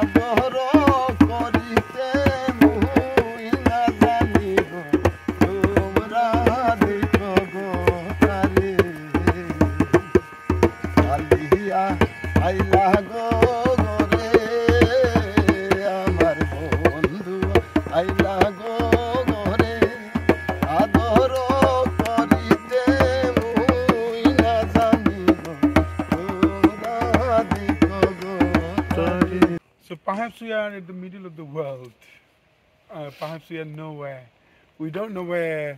আদর করিতে মুই না জানি গো তোমরা দেখো গো তারে আলিয়া আইলা গো গরে আমার বন্ধু আইলা গো গরে আদর করিতে মুই না জানি গো তোমরা দেখো গো তারে। So perhaps we are at the middle of the world. Perhaps we are nowhere. We don't know where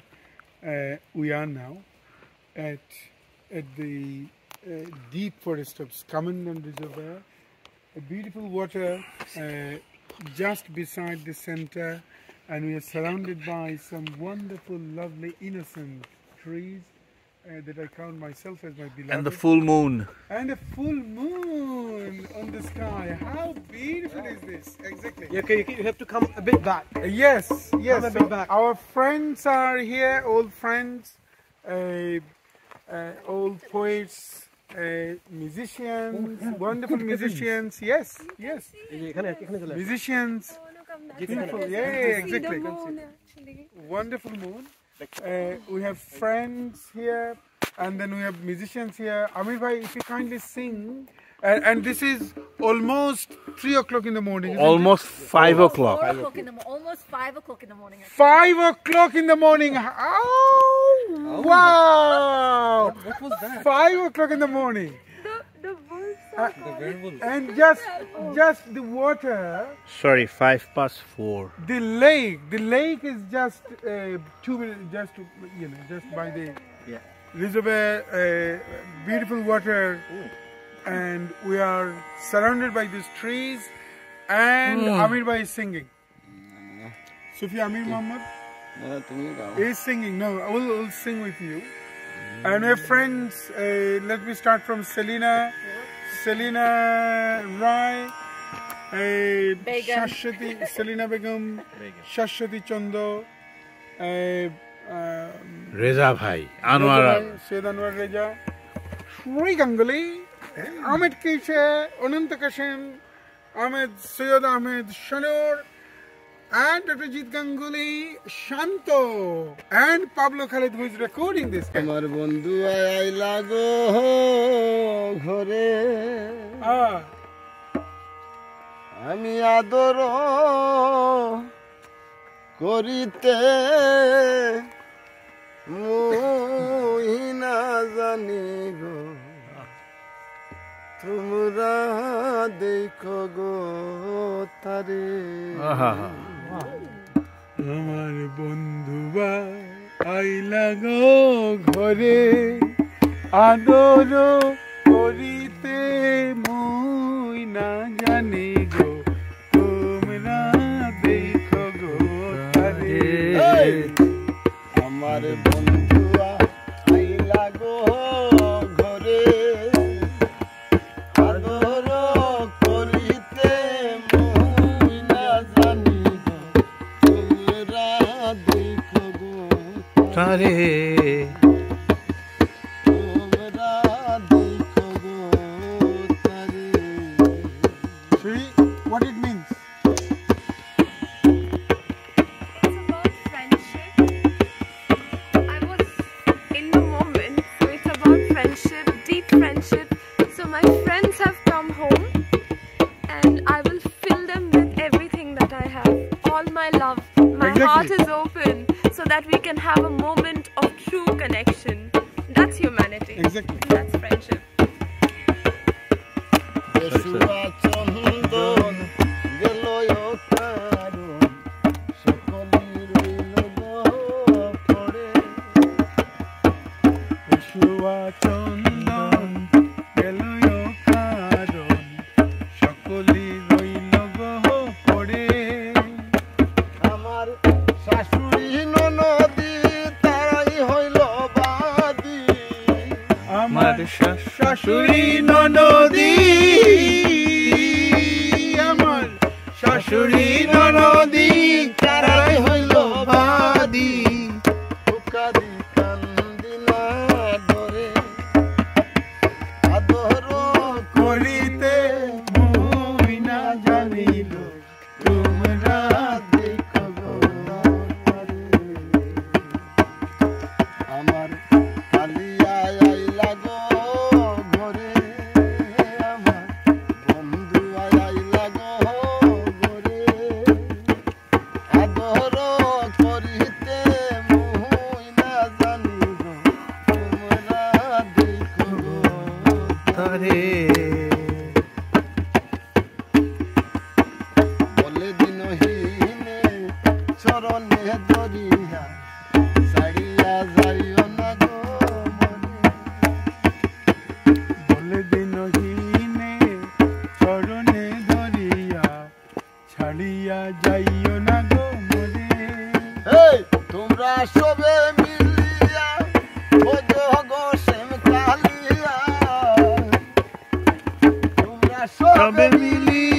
we are now. At the deep forest of Skamandan Reservoir, a beautiful water just beside the center, and we are surrounded by some wonderful, lovely, innocent trees that I count myself as my beloved. And the full moon. And a full moon on the sky. How beautiful is this? Exactly. You have to come a bit back. Yes, yes. Come a bit back. Our friends are here, old friends, old poets, musicians, wonderful musicians. Yes, yes. Musicians. Beautiful. Yeah, exactly. Wonderful moon. We have friends here, and then we have musicians here. Amir bhai, if you kindly sing, and this is almost 3 o'clock in the morning. Almost 5 o'clock. 4 o'clock in the almost 5 o'clock in the morning. 5 o'clock in the morning. Oh, wow! What was that? 5 o'clock in the morning. The birds The werewolf. And just the water, Sorry, 4:05. the lake is just 2 minutes, just by the reservoir, beautiful water, and we are surrounded by these trees, and Amir bhai is singing. Sufi Amir Muhammad তুমি গাও is singing. No, I will sing with you. And we have friends. Let me start from Selina Rai, Begum. Selina Begum, Shashwati Chando, Reza bhai, Anwar. Syed Anwar Reza, Shri Ganguly, Ahmed Kishe, Anant Kashem, Syed Ahmed Shanur, and Dr. Jeet Ganguly, Shanto, and Pablo Khalid, who is recording this. আমার বন্ধু আইলা গো ঘরে আমি আদর করিতে মুই না জানি গো তোমরা দেখো গো তারে আমার বন্ধুবা আইলা গো ঘরে আদর করিতে মুই না জানি গো তোমরা দেখো গো তারে আমার বন্ধু আইলা গো ঘরে আদর করিতে মুই না জানি গো তোমরা দেখো গো Tare. তোমরা দেখো গো তারে। See what it means? It's about friendship. I was in the moment, so it's about friendship, deep friendship. So my friends have come home, and I will fill them with everything that I have, all my love. My heart Exactly. is open, so that we can have a moment of true connection. That's humanity. Exactly. That's friendship. দেশুয়া চন্দন গেল কারণ সকলি রইল গো পড়ে Yeshua চন্দন গেল কারণ সকলি রইল গো পড়ে আমার শাশুড়ি ননদি তারাই হইল বাদি আমার শাশুড়ি ননদি আমার শাশুড়ি ননদি তারাই হইল বাদি উকাদি কান্দিনা ধরে আদর করিতে মুই না জানি জানিল তোমরা দেখো গো আমারে। আমার কালিয়া আইলা গো ঘরে, আমার বন্ধু আইলা গো ঘরে, আদর করিতে মুই না জানি গো তোমরা দেখো গো তারে বলে দিনহীনে চরণে ধরিয়া ছাড়িয়া যাইও না গো মরে। বলে দিনহীনে চরণে ধরিয়া ছাড়িয়া যাইও না গো মরে। এই তোমরা সবে মিলিয়া ওজো গো শ্যাম কালিয়া, তোমরা সবে তবে মিলিয়া